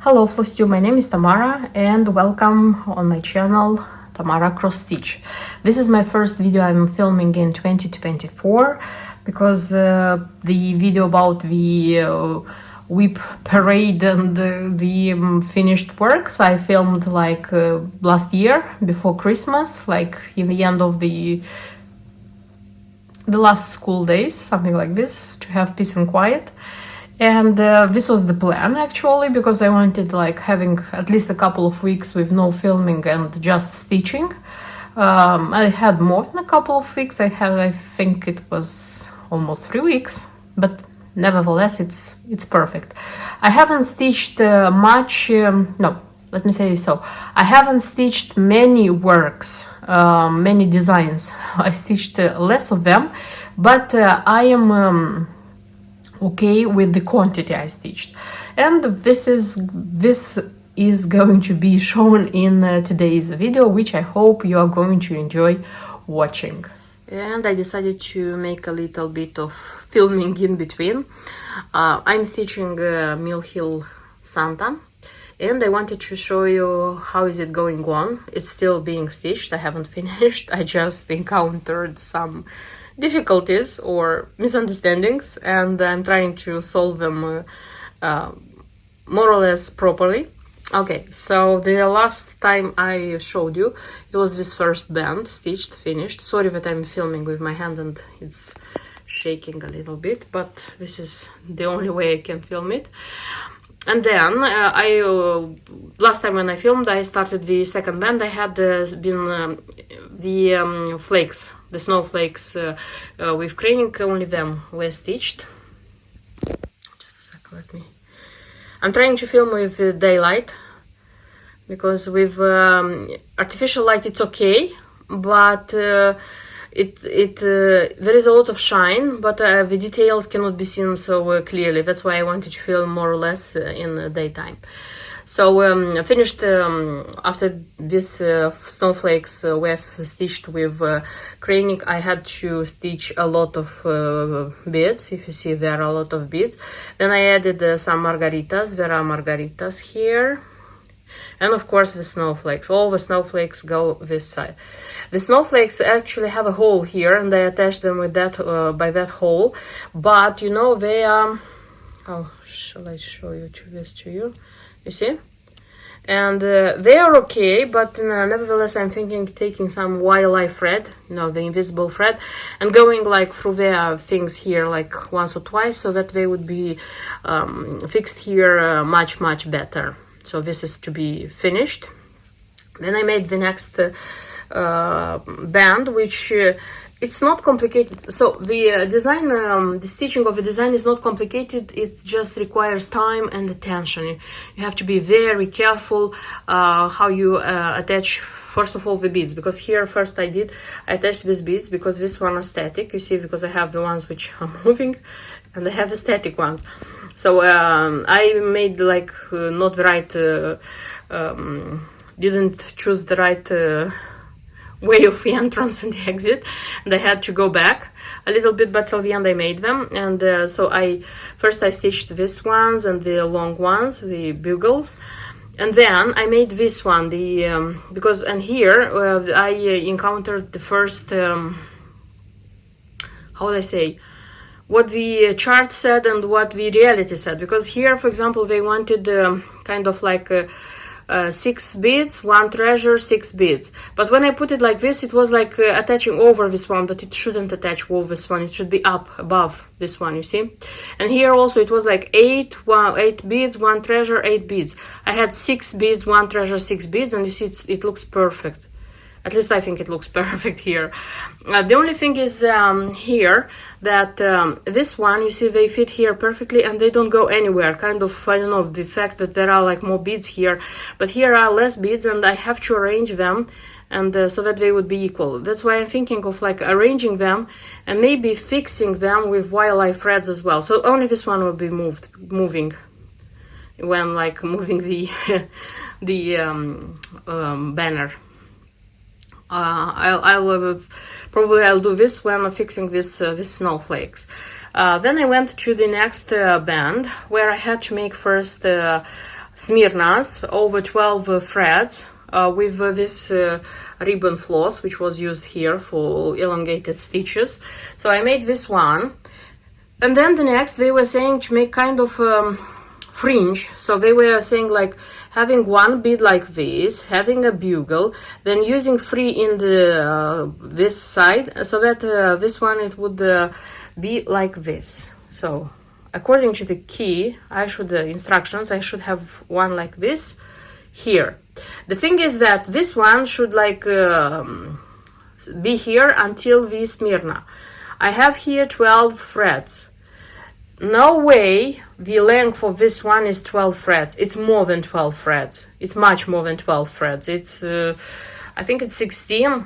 Hello Floss2, my name is Tamara and welcome on my channel Tamara Cross Stitch. This is my first video I'm filming in 2024 because the video about the whip parade and the finished works I filmed like last year before Christmas, like in the end of the last school days, something like this, to have peace and quiet. And this was the plan actually, because I wanted like having at least a couple of weeks with no filming and just stitching. I had more than a couple of weeks. I think it was almost 3 weeks, but nevertheless it's perfect. I haven't stitched much, no, let me say so. I haven't stitched many works, many designs. I stitched less of them, but I am okay with the quantity I stitched, and this is going to be shown in today's video, which I hope you are going to enjoy watching. And I decided to make a little bit of filming in between. I'm stitching Mill Hill Santa, and I wanted to show you how is it going on. It's still being stitched. I haven't finished. I just encountered some difficulties or misunderstandings, and I'm trying to solve them more or less properly. Okay, so the last time I showed you, it was this first band, stitched, finished. Sorry that I'm filming with my hand and it's shaking a little bit, but this is the only way I can film it. And then last time when I filmed, I started the second band. I had been the flakes, the snowflakes with craning, only them were stitched. Just a sec, I'm trying to film with daylight, because with artificial light it's okay, but there is a lot of shine, but the details cannot be seen so clearly. That's why I wanted to film more or less in the daytime. So I finished after this snowflakes were stitched with craning. I had to stitch a lot of beads. If you see, there are a lot of beads. Then I added some margaritas. There are margaritas here. And of course the snowflakes. All the snowflakes go this side. The snowflakes actually have a hole here, and I attach them with that by that hole. But you know, they are, oh, shall I show you this to you? You see? And they are okay, but nevertheless I'm thinking taking some wildlife thread, you know, the invisible thread, and going like through their things here like once or twice, so that they would be fixed here much better. So this is to be finished. Then I made the next band, which it's not complicated. So the design, the stitching of the design is not complicated. It just requires time and attention. You have to be very careful how you attach, first of all, the beads, because here first I attached these beads because this one is static, you see, because I have the ones which are moving and I have the static ones. So I made like not the right, didn't choose the right way of the entrance and the exit, and I had to go back a little bit, but till the end I made them. And so I stitched these ones and the long ones, the bugles, and then I made this one, the because, and here I encountered the first how would I say, what the chart said and what the reality said, because here, for example, they wanted kind of like 6 beads, 1 treasure, 6 beads. But when I put it like this, it was like attaching over this one, but it shouldn't attach over this one. It should be up above this one, you see. And here also it was like 8 beads, 1 treasure, 8 beads. I had 6 beads, 1 treasure, 6 beads, and you see it looks perfect. At least I think it looks perfect here. The only thing is here that this one, you see, they fit here perfectly and they don't go anywhere. Kind of, I don't know, the fact that there are like more beads here, but here are less beads, and I have to arrange them, and so that they would be equal. That's why I'm thinking of like arranging them and maybe fixing them with wildlife threads as well. So only this one will be moving when like moving the banner. I'll probably do this when fixing this snowflakes. Then I went to the next band, where I had to make first Smyrnas over 12 threads with this ribbon floss, which was used here for elongated stitches. So I made this one, and then the next they were saying to make kind of fringe. So they were saying like having one bead like this, having a bugle, then using 3 in the this side, so that this one it would be like this. So according to the key, instructions, I should have one like this here. The thing is that this one should like be here until the Smyrna. I have here 12 threads. No way the length of this one is 12 threads. It's more than 12 threads. It's much more than 12 threads. It's I think it's 16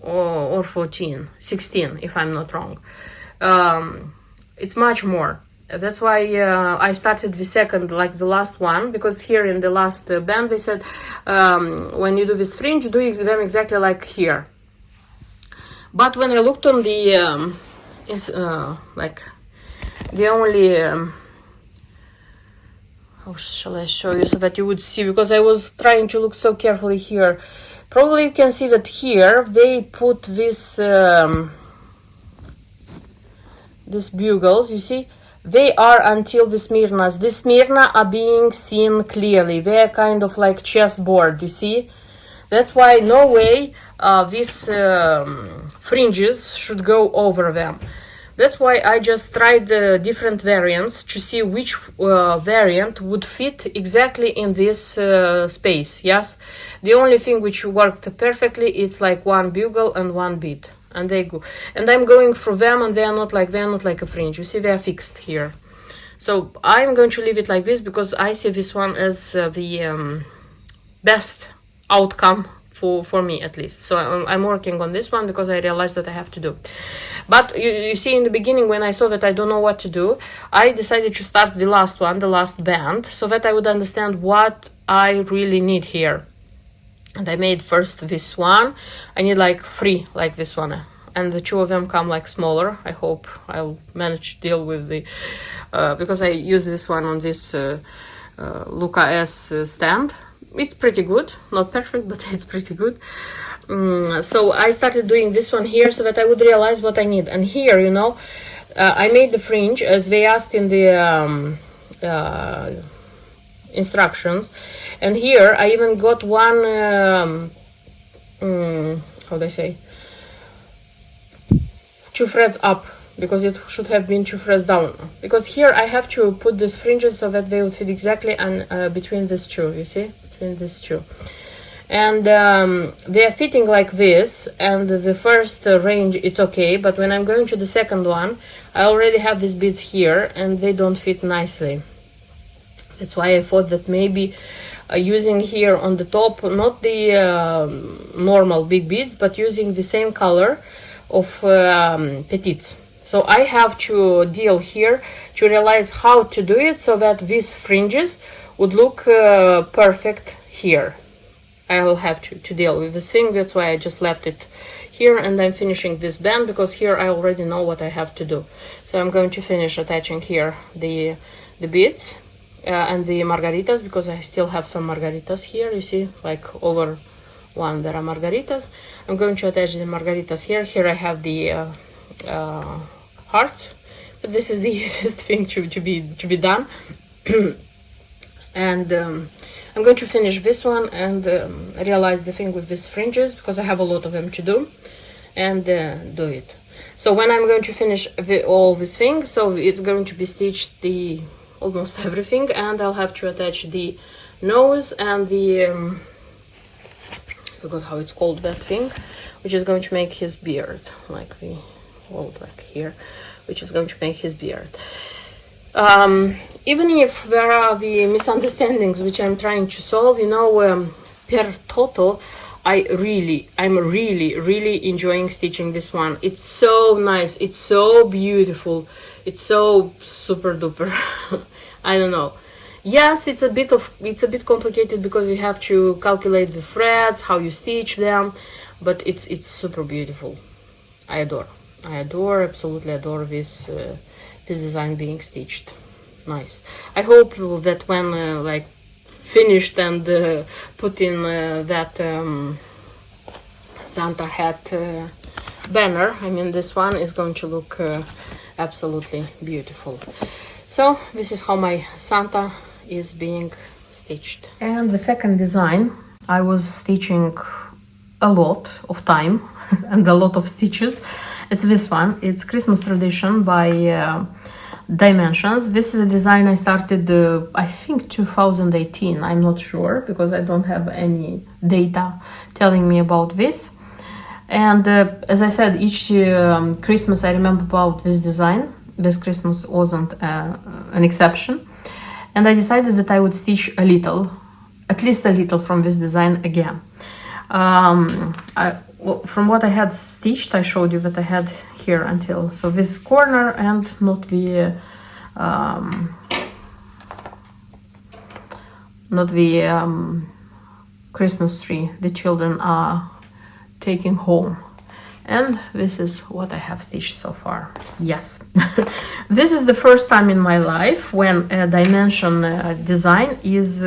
or 14. 16 if I'm not wrong. It's much more. That's why I started the second, like the last one, because here in the last band they said when you do this fringe, do them exactly like here. But when I looked on the like the only how shall I show you so that you would see, because I was trying to look so carefully here. Probably you can see that here they put this these bugles, you see, they are until the Smyrnas. The Smyrna are being seen clearly. They are kind of like chessboard, you see. That's why no way these fringes should go over them. That's why I just tried the different variants to see which variant would fit exactly in this space. Yes, the only thing which worked perfectly is like one bugle and one bead, and they go. And I'm going through them, and they are not like a fringe. You see, they are fixed here. So I'm going to leave it like this because I see this one as the best outcome for me, at least. So I'm working on this one because I realized that I have to do. But you see, in the beginning when I saw that I don't know what to do, I decided to start the last one, the last band, so that I would understand what I really need here. And I made first this one. I need like 3 like this one, and the 2 of them come like smaller. I hope I'll manage to deal with the because I use this one on this Luca S stand. It's pretty good, not perfect, but it's pretty good. So I started doing this one here so that I would realize what I need. And here, you know, I made the fringe as they asked in the instructions. And here I even got one how do I say, 2 threads up, because it should have been 2 threads down, because here I have to put these fringes so that they would fit exactly and between these 2, you see, between these 2. And they are fitting like this, and the first range it's okay, but when I'm going to the second one, I already have these beads here and they don't fit nicely. That's why I thought that maybe using here on the top, not the normal big beads, but using the same color of petites. So I have to deal here to realize how to do it so that these fringes would look perfect here. I'll have to deal with this thing. That's why I just left it here, and I'm finishing this band because here I already know what I have to do. So I'm going to finish attaching here the beads and the margaritas, because I still have some margaritas here, you see, like over one there are margaritas. I'm going to attach the margaritas here. Here I have the hearts, but this is the easiest thing to be done. And I'm going to finish this one and realize the thing with these fringes, because I have a lot of them to do, and do it. So when I'm going to finish all this thing, so it's going to be stitched the almost everything, and I'll have to attach the nose and the I forgot how it's called, that thing, which is going to make his beard, like the old, like here, which is going to make his beard. Even if there are the misunderstandings which I'm trying to solve, you know, per total, I'm really enjoying stitching this one. It's so nice, it's so beautiful, it's so super duper. I don't know. Yes, it's a bit complicated because you have to calculate the threads, how you stitch them, but it's super beautiful. I adore, absolutely adore this this design being stitched. Nice. I hope that when like finished and put in that Santa hat banner. I mean, this one is going to look absolutely beautiful. So this is how my Santa is being stitched. And the second design, I was stitching a lot of time and a lot of stitches. It's this one. It's Christmas Tradition by Dimensions. This is a design I started I think 2018. I'm not sure because I don't have any data telling me about this. And as I said, each Christmas I remember about this design. This Christmas wasn't an exception. And I decided that I would stitch a little, at least a little from this design again. From what I had stitched, I showed you that I had here until, so this corner and not the Christmas tree the children are taking home. And this is what I have stitched so far. Yes. This is the first time in my life when a dimension design is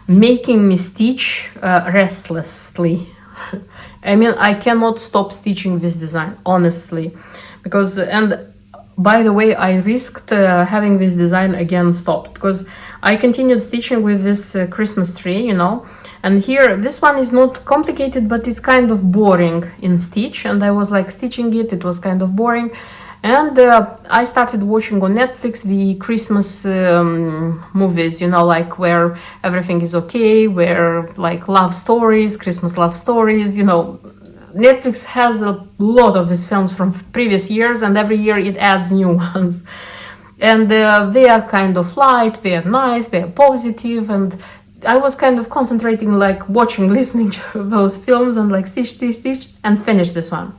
making me stitch restlessly. I mean, I cannot stop stitching this design, honestly, because, and by the way, I risked having this design again stopped because I continued stitching with this Christmas tree, you know. And here, this one is not complicated, but it's kind of boring in stitch. And I was like stitching it, it was kind of boring. And I started watching on Netflix the Christmas movies, you know, like where everything is okay, where like love stories, Christmas love stories, you know. Netflix has a lot of these films from previous years, and every year it adds new ones. And they are kind of light, they are nice, they are positive, and I was kind of concentrating, like watching, listening to those films and like stitch, and finish this one.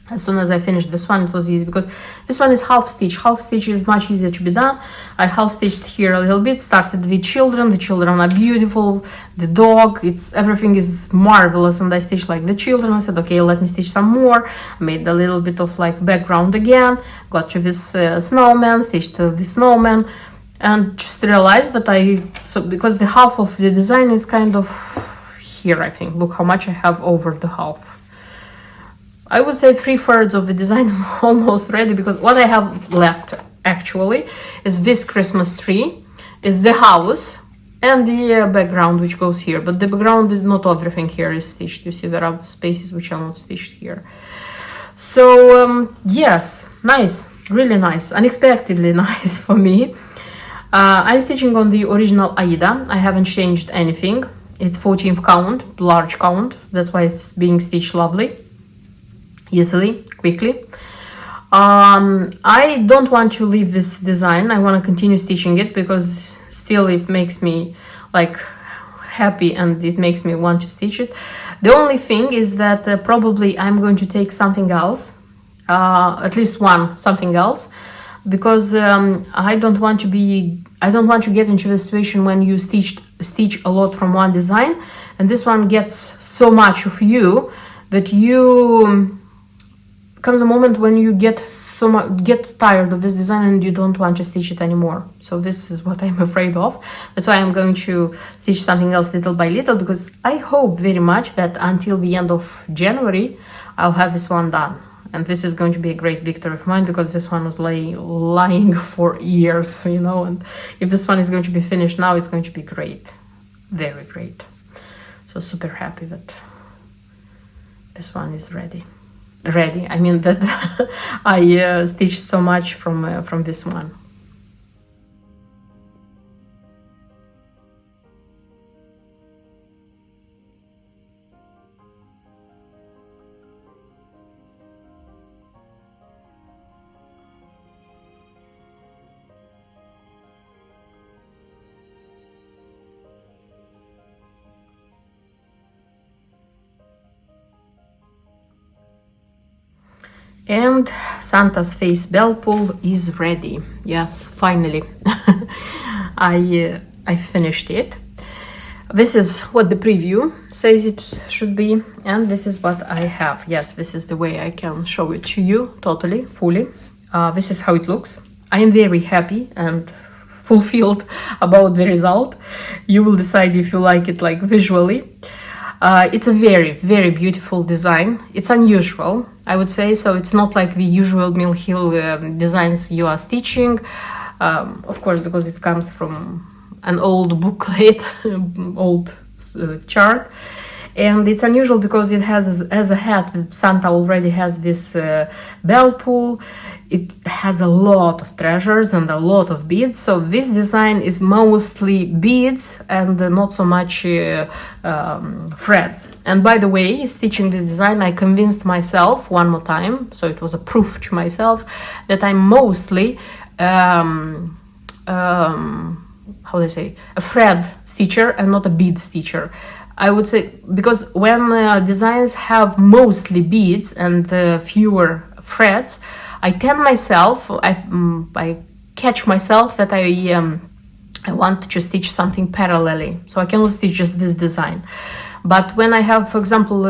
As soon as I finished this one, it was easy because this one is half stitch. Half stitch is much easier to be done. I half stitched here a little bit, started with children. The children are beautiful. The dog, everything is marvelous. And I stitched like the children. I said, okay, let me stitch some more. Made a little bit of like background again. Got to this snowman, stitched the snowman. And just realized that because the half of the design is kind of here, I think. Look how much I have over the half. I would say 3/3 of the design is almost ready because what I have left actually is this Christmas tree, is the house and the background which goes here. But the background, not everything here is stitched. You see there are spaces which are not stitched here. So yes, nice, really nice, unexpectedly nice for me. I'm stitching on the original Aida. I haven't changed anything. It's 14th count, large count. That's why it's being stitched lovely. Easily, quickly. I don't want to leave this design. I want to continue stitching it because still it makes me like happy and it makes me want to stitch it. The only thing is that probably I'm going to take something else, at least something else, because I don't want to get into the situation when you stitch a lot from one design and this one gets so much of you that you comes a moment when you get tired of this design and you don't want to stitch it anymore. So this is what I'm afraid of. That's why I'm going to stitch something else little by little, because I hope very much that until the end of January I'll have this one done. And this is going to be a great victory of mine because this one was lying for years, you know, and if this one is going to be finished now, it's going to be great, very great. So super happy that this one is ready. I mean that I stitched so much from this one. And Santa's face bell pull is ready. Yes, finally. I finished it. This is what the preview says it should be, and this is what I have. Yes, this is the way I can show it to you totally, fully. This is how it looks. I am very happy and fulfilled about the result. You will decide if you like it like visually. It's a very, very beautiful design. It's unusual, I would say. So it's not like the usual Mill Hill designs you are stitching. Of course, because it comes from an old booklet, old chart. And it's unusual because it has, as a hat, Santa already has this bell pull. It has a lot of treasures and a lot of beads. So this design is mostly beads and not so much threads. And by the way, stitching this design, I convinced myself one more time, so it was a proof to myself, that I'm mostly how do I say, a thread stitcher and not a bead stitcher. I would say, because when designs have mostly beads and fewer threads, I tend myself, I catch myself that I want to stitch something parallelly, so I cannot stitch just this design. But when I have, for example,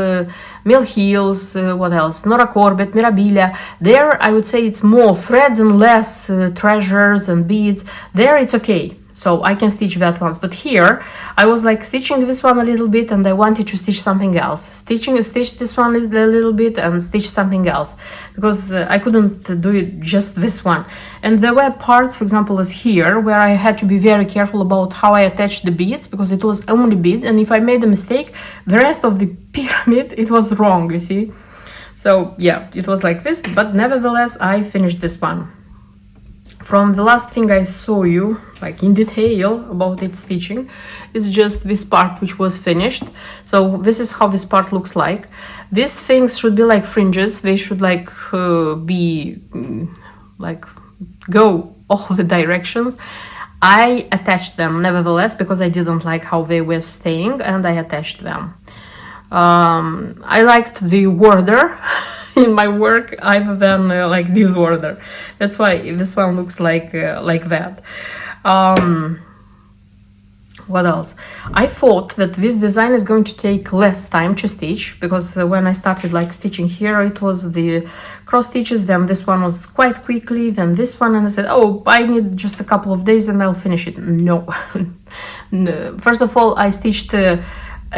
Mill Hills, what else, Nora Corbett, Mirabilia, there I would say it's more threads and less treasures and beads. There it's okay, so I can stitch that ones. But here I was like stitching this one a little bit and I wanted to stitch something else, stitch this one a little bit and stitch something else, because I couldn't do it just this one. And there were parts, for example, as here, where I had to be very careful about how I attached the beads, because it was only beads, and if I made a mistake, the rest of the pyramid, it was wrong, you see. So yeah, it was like this, but nevertheless I finished this one. From the last thing I saw you, like in detail about its stitching, it's just this part which was finished. So this is how this part looks like. These things should be like fringes. They should like be like go all the directions. I attached them nevertheless because I didn't like how they were staying, and I attached them. I liked the order in my work other than like this order. That's why this one looks like that. What else? I thought that this design is going to take less time to stitch, because when I started like stitching here, it was the cross stitches, then this one was quite quickly, then this one, and I said, oh, I need just a couple of days and I'll finish it. No. No. First of all, I stitched a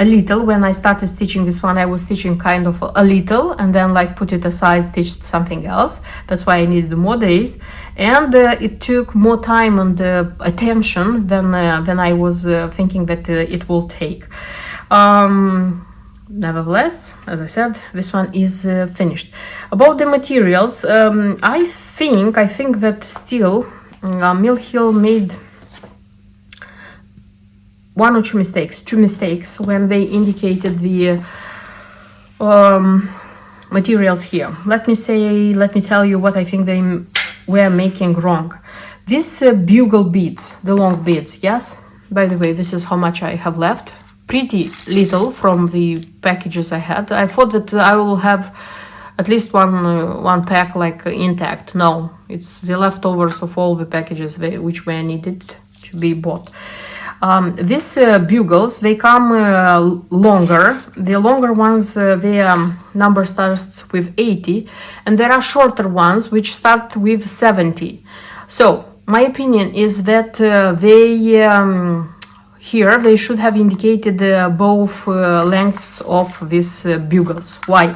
little. When I started stitching this one, I was stitching kind of a little and then like put it aside, stitched something else. That's why I needed more days, and it took more time and attention than I was thinking that it will take. Nevertheless, as I said, this one is finished. About the materials, I think that still Mill Hill made one or two mistakes when they indicated the materials here. Let me tell you what I think they were making wrong. These bugle beads, the long beads, yes? By the way, this is how much I have left. Pretty little from the packages I had. I thought that I will have at least one pack like intact. No, it's the leftovers of all the packages which were needed to be bought. These bugles, they come longer. The longer ones, their number starts with 80, and there are shorter ones which start with 70. So my opinion is that here they should have indicated both lengths of these bugles. Why?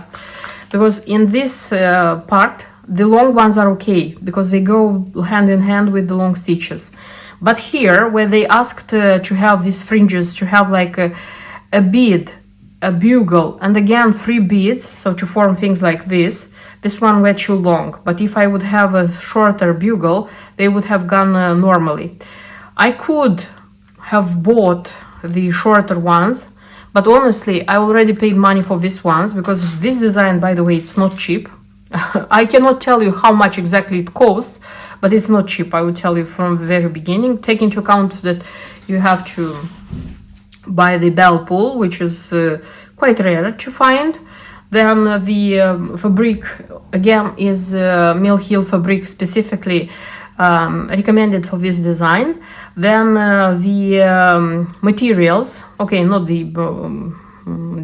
Because in this part, the long ones are okay, because they go hand in hand with the long stitches. But here, where they asked to have these fringes, to have like a bead, a bugle, and again 3 beads, so to form things like this one were too long. But if I would have a shorter bugle, they would have gone normally. I could have bought the shorter ones, but honestly, I already paid money for these ones, because this design, by the way, it's not cheap. I cannot tell you how much exactly it costs, but it's not cheap, I would tell you from the very beginning. Take into account that you have to buy the bell pull, which is quite rare to find. Then the fabric, again, is Mill Hill fabric specifically recommended for this design. Then the materials, okay, not the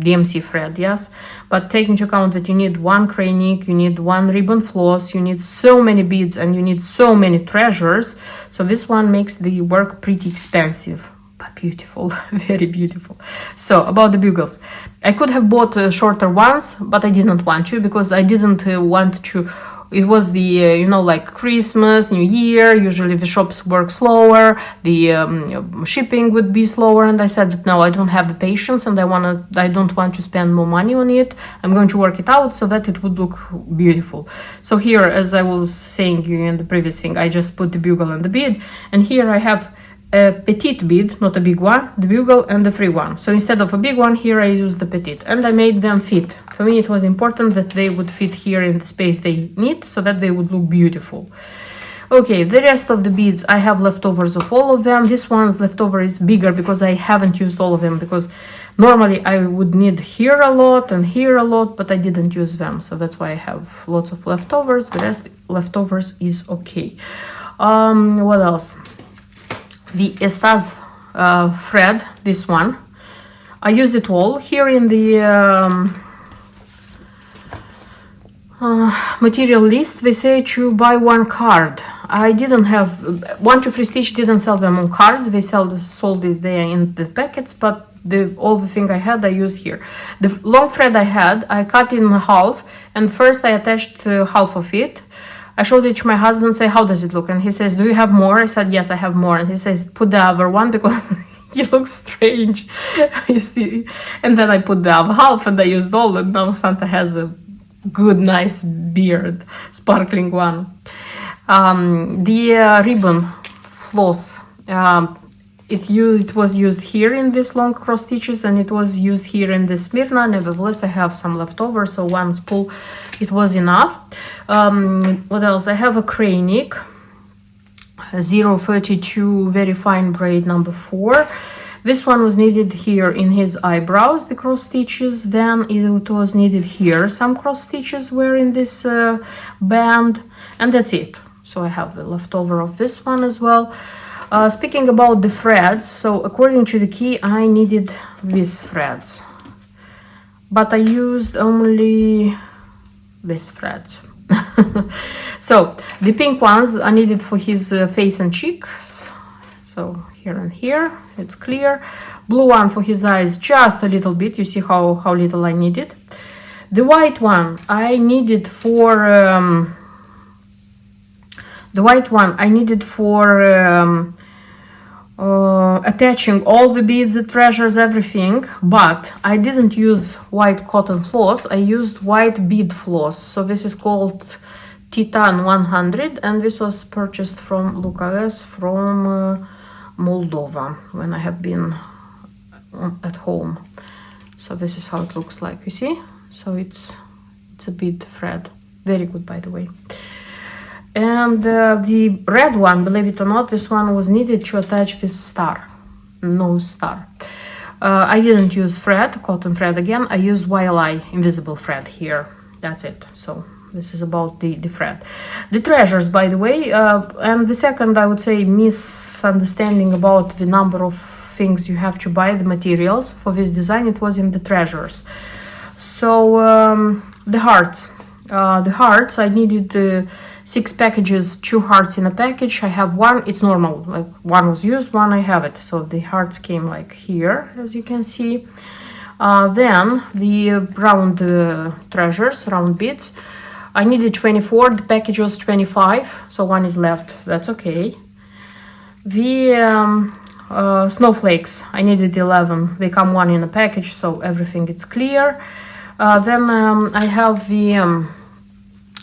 DMC thread, yes, but take into account that you need one cranic, you need one ribbon floss, you need so many beads, and you need so many treasures. So this one makes the work pretty expensive, but beautiful, very beautiful. So about the bugles, I could have bought shorter ones, but I didn't want to, because I didn't want to. It was the you know, like Christmas, New Year, usually the shops work slower, the shipping would be slower, and I said that no, I don't have the patience, and I don't want to spend more money on it. I'm going to work it out so that it would look beautiful. So here, as I was saying you in the previous thing, I just put the bugle and the bead, and here I have a petite bead, not a big one, the bugle and the free one. So instead of a big one, here I used the petite, and I made them fit. For me, it was important that they would fit here in the space they need, so that they would look beautiful. Okay, the rest of the beads, I have leftovers of all of them. This one's leftover is bigger because I haven't used all of them, because normally I would need here a lot and here a lot, but I didn't use them, so that's why I have lots of leftovers. The rest leftovers is okay. What else? The Estaz thread, this one, I used it all. Here in the material list, they say to buy one card. I didn't have one to Free Stitch, didn't sell them on cards. They sold it there in the packets, but all the thing I had, I used here. The long thread I had, I cut in half, and first I attached half of it. I showed it to my husband, say, how does it look? And he says, do you have more? I said, yes, I have more. And he says, put the other one, because he looks strange, you see. And then I put the other half, and I used all, and now Santa has a good, nice beard, sparkling one. The ribbon floss, it was used here in this long cross stitches, and it was used here in the Smyrna. Nevertheless, I have some leftover, so one spool, it was enough. What else? I have a cranic 032 very fine braid number 4. This one was needed here in his eyebrows, the cross stitches. Then it was needed here, some cross stitches were in this band, and that's it. So I have the leftover of this one as well. Speaking about the threads, so according to the key, I needed these threads, but I used only these threads. So the pink ones are needed for his face and cheeks, so here and here, it's clear. Blue one for his eyes, just a little bit, you see how little I needed. The white one I needed for attaching all the beads, the treasures, everything, but I didn't use white cotton floss, I used white bead floss. So this is called Titan 100, and this was purchased from Lucas from Moldova when I have been at home. So this is how it looks like, you see. So it's a bead thread, very good, by the way. And the red one, believe it or not, this one was needed to attach this star, nose star. I didn't use thread, cotton thread again. I used YLI invisible thread here. That's it. So this is about the thread. The treasures, by the way, and the second, I would say, misunderstanding about the number of things you have to buy, the materials for this design, it was in the treasures. So the hearts. I needed 6 packages, 2 hearts in a package. I have one, it's normal, like one was used, one I have it. So the hearts came like here, as you can see. Then the round treasures, round beads, I needed 24, the package was 25, so one is left, that's okay. The snowflakes, I needed 11, they come one in a package, so everything is clear. Then I have the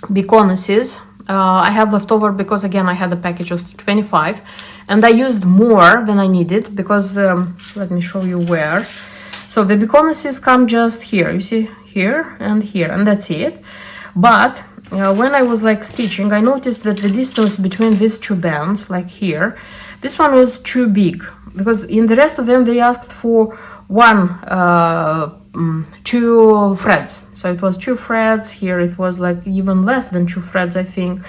beconuses. I have leftover because again I had a package of 25, and I used more than I needed because let me show you where. So the beconuses come just here, you see, here, and that's it. But when I was like stitching, I noticed that the distance between these two bands, like here, this one was too big, because in the rest of them they asked for two threads. So it was 2 threads. Here it was like even less than 2 threads, I think.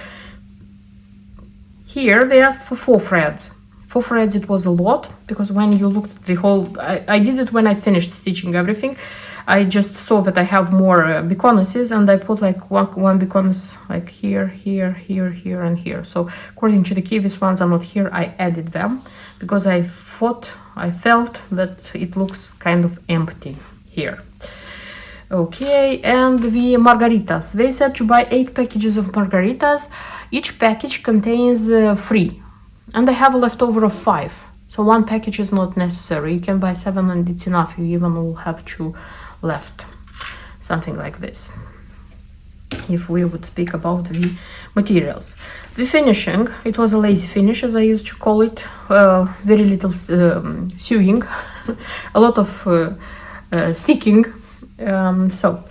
Here they asked for 4 threads. 4 threads, it was a lot, because when you looked at the whole, I did it when I finished stitching everything. I just saw that I have more beconuses, and I put like one beconus like here, here, here, here, and here. So according to the key, these ones are not here. I added them because I felt that it looks kind of empty here. Okay, and the margaritas. They said to buy 8 packages of margaritas. Each package contains 3, and I have a leftover of 5. So 1 package is not necessary. You can buy 7 and it's enough. You even will have 2 left. Something like this. If we would speak about the materials. The finishing, it was a lazy finish, as I used to call it. Very little sewing. A lot of sticking. So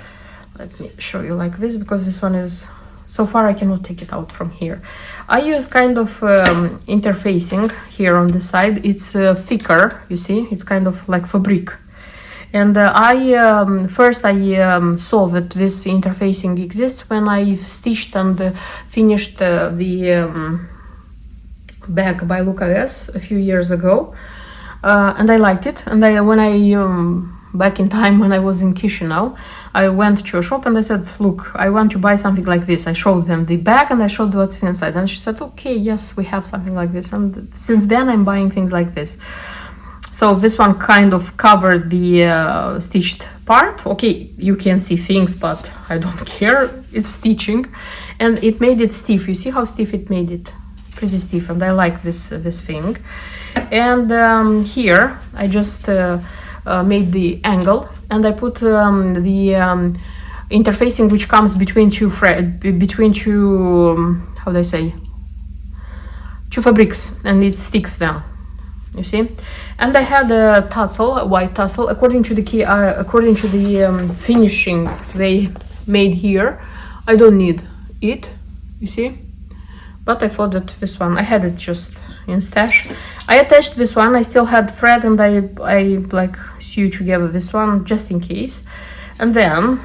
let me show you like this, because this one is, so far I cannot take it out from here. I use kind of interfacing here on the side. It's thicker, you see, it's kind of like fabric. And first I saw that this interfacing exists when I stitched and finished the bag by Luca S a few years ago, and I liked it. And back in time when I was in Chisinau, I went to a shop and I said, look, I want to buy something like this. I showed them the bag and I showed what's inside, and she said, okay, yes, we have something like this. And since then I'm buying things like this. So this one kind of covered the stitched part. Okay, you can see things, but I don't care. It's stitching, and it made it stiff. You see how stiff it made it? Pretty stiff, and I like this thing. And here I just made the angle, and I put the interfacing which comes between two how do I say, 2 fabrics, and it sticks them, you see. And I had a tassel, a white tassel, according to the key, according to the finishing they made here. I don't need it, you see, but I thought that this one, I had it just in stash. I attached this one. I still had thread, and I like sew together this one just in case. And then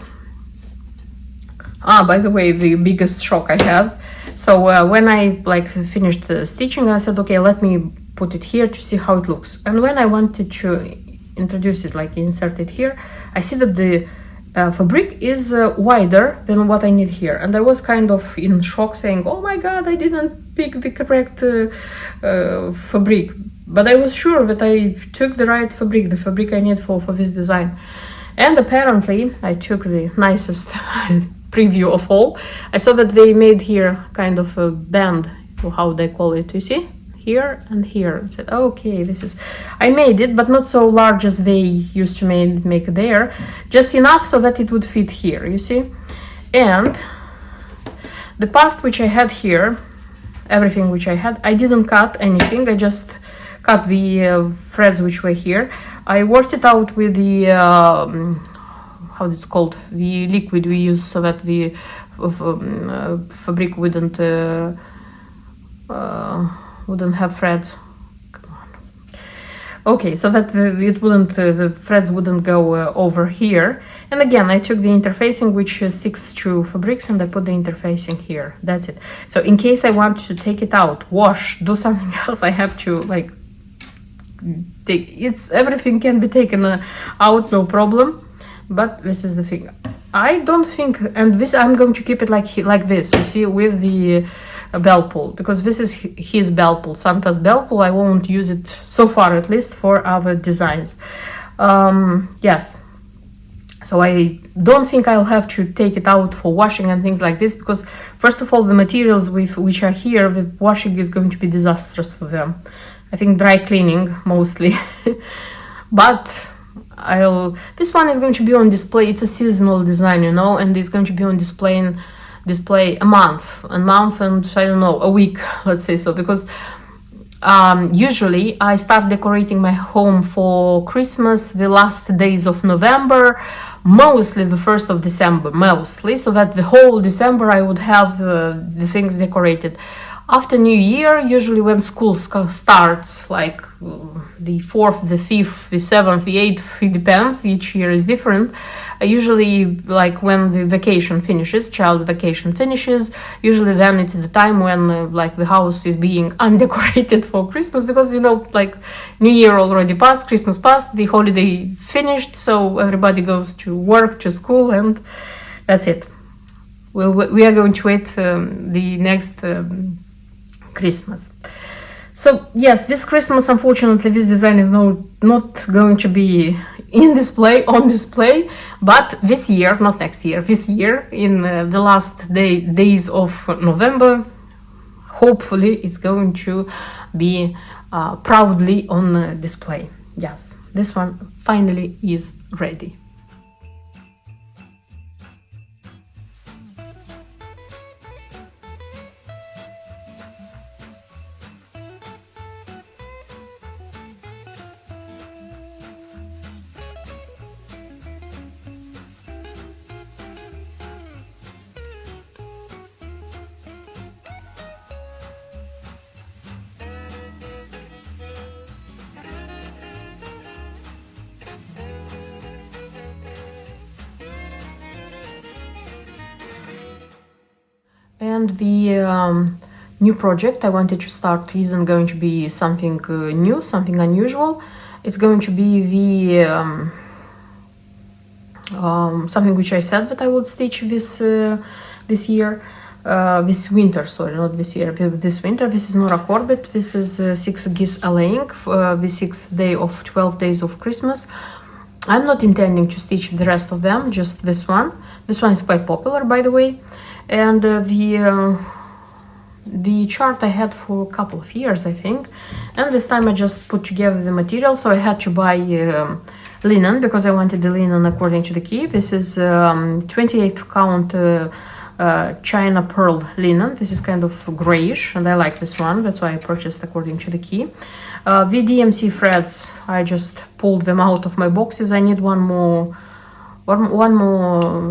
by the way, the biggest shock I had, so when I like finished the stitching, I said, okay, let me put it here to see how it looks. And when I wanted to introduce it, like insert it here, I see that the fabric is wider than what I need here, and I was kind of in shock, saying, oh my god, I didn't pick the correct fabric. But I was sure that I took the right fabric, the fabric I need for this design. And apparently I took the nicest preview of all. I saw that they made here kind of a band, or how they call it, you see, here and here. I said, okay, this is, I made it, but not so large as they used to make there, just enough so that it would fit here, you see. And the part which I had here, everything which I had, I didn't cut anything. I just cut the threads which were here. I worked it out with the how it's called, the liquid we use, so that the fabric wouldn't have threads. Come on. Okay, so that it wouldn't, the threads wouldn't go over here. And again, I took the interfacing which sticks to fabrics, and I put the interfacing here. That's it. So in case I want to take it out, wash, do something else, I have to like take it's, everything can be taken out, no problem. But this is the thing. I don't think, and this I'm going to keep it like this, you see, with the bell pull, because this is his bell pull, Santa's bell pull. I won't use it so far, at least for our designs. Yes, so I don't think I'll have to take it out for washing and things like this, because first of all, the materials which are here, the washing is going to be disastrous for them. I think dry cleaning mostly. But this one is going to be on display. It's a seasonal design, you know, and it's going to be on display a month, and I don't know, a week, let's say so, because usually I start decorating my home for Christmas the last days of November, mostly the 1st of December, mostly, so that the whole December I would have the things decorated. After New Year, usually when school starts, like the 4th, the 5th, the 7th, the 8th, it depends, each year is different. Usually, like when the vacation finishes, child's vacation finishes, usually then it's the time when like the house is being undecorated for Christmas, because you know, like New Year already passed, Christmas passed, the holiday finished, so everybody goes to work, to school, and that's it. We are going to wait the next Christmas. So yes, this Christmas, unfortunately, this design is not going to be on display, but this year, not next year, this year, in the last days of November, hopefully it's going to be proudly on display. Yes, this one finally is ready. And the new project I wanted to start isn't going to be something new, something unusual. It's going to be the something which I said that I would stitch this year, this winter. Sorry, not this year. This winter. This is not a Corbett. This is 6 geese allaying, the 6th day of 12 days of Christmas. I'm not intending to stitch the rest of them, just this one. This one is quite popular, by the way. And the chart I had for a couple of years, I think, and this time I just put together the material, so I had to buy linen because I wanted the linen according to the key. This is 28th count China pearl linen. This is kind of grayish, and I like this one, that's why I purchased according to the key. The DMC threads, I just pulled them out of my boxes. I need one more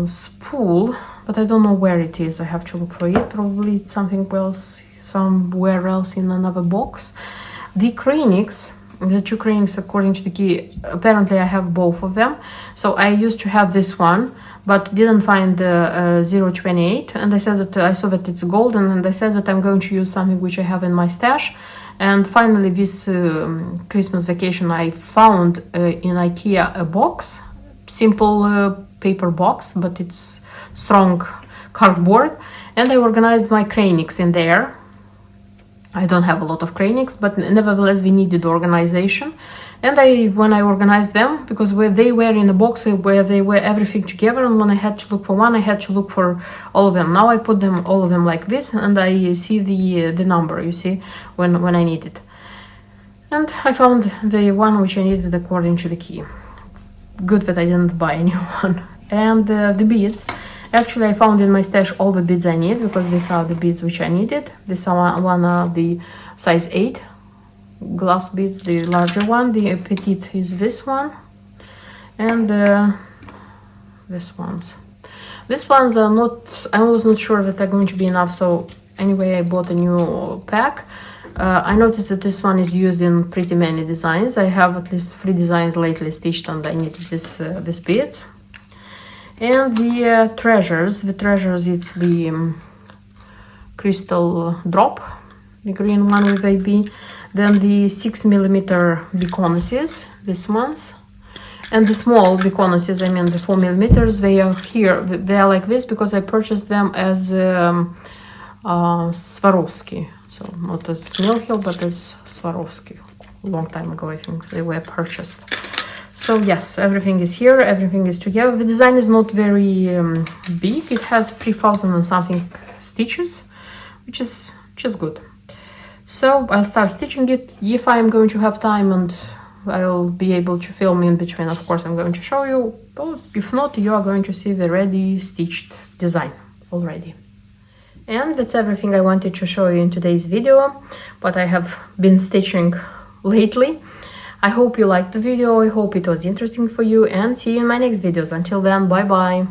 spool, but I don't know where it is. I have to look for it. Probably it's somewhere else in another box. The cranix, the 2 cranix according to the key, apparently I have both of them. So I used to have this one, but didn't find the 028, and I said that I saw that it's golden, and I said that I'm going to use something which I have in my stash. And finally, this Christmas vacation, I found in IKEA a box, simple paper box, but it's strong cardboard, and I organized my cranix in there. I don't have a lot of cranix, but nevertheless we needed organization. And when I organized them, because they were in a box where they were everything together, and when I had to look for one, I had to look for all of them. Now I put them all of them like this, and I see the number, you see, when I need it. And I found the one which I needed according to the key. Good that I didn't buy a new one. And the beads. Actually, I found in my stash all the beads I need, because these are the beads which I needed. These are one of the size 8 glass beads, the larger one. The petite is this one, and these ones. These ones are not, I was not sure that they're going to be enough, so anyway I bought a new pack. I noticed that this one is used in pretty many designs. I have at least 3 designs lately stitched, and I needed this beads. And the treasures, it's the crystal drop, the green one with AB. Then the 6mm beconuses, these ones. And the small beconuses, I mean the 4mm, they are here. They are like this because I purchased them as Swarovski. So not as Mill Hill, but as Swarovski. A long time ago, I think they were purchased. So yes, everything is here, everything is together. The design is not very big. It has 3,000 and something stitches, which is just good. So I'll start stitching it. If I'm going to have time and I'll be able to film in between, of course I'm going to show you. But if not, you are going to see the ready stitched design already. And that's everything I wanted to show you in today's video, but I have been stitching lately. I hope you liked the video, I hope it was interesting for you, and see you in my next videos. Until then, bye bye!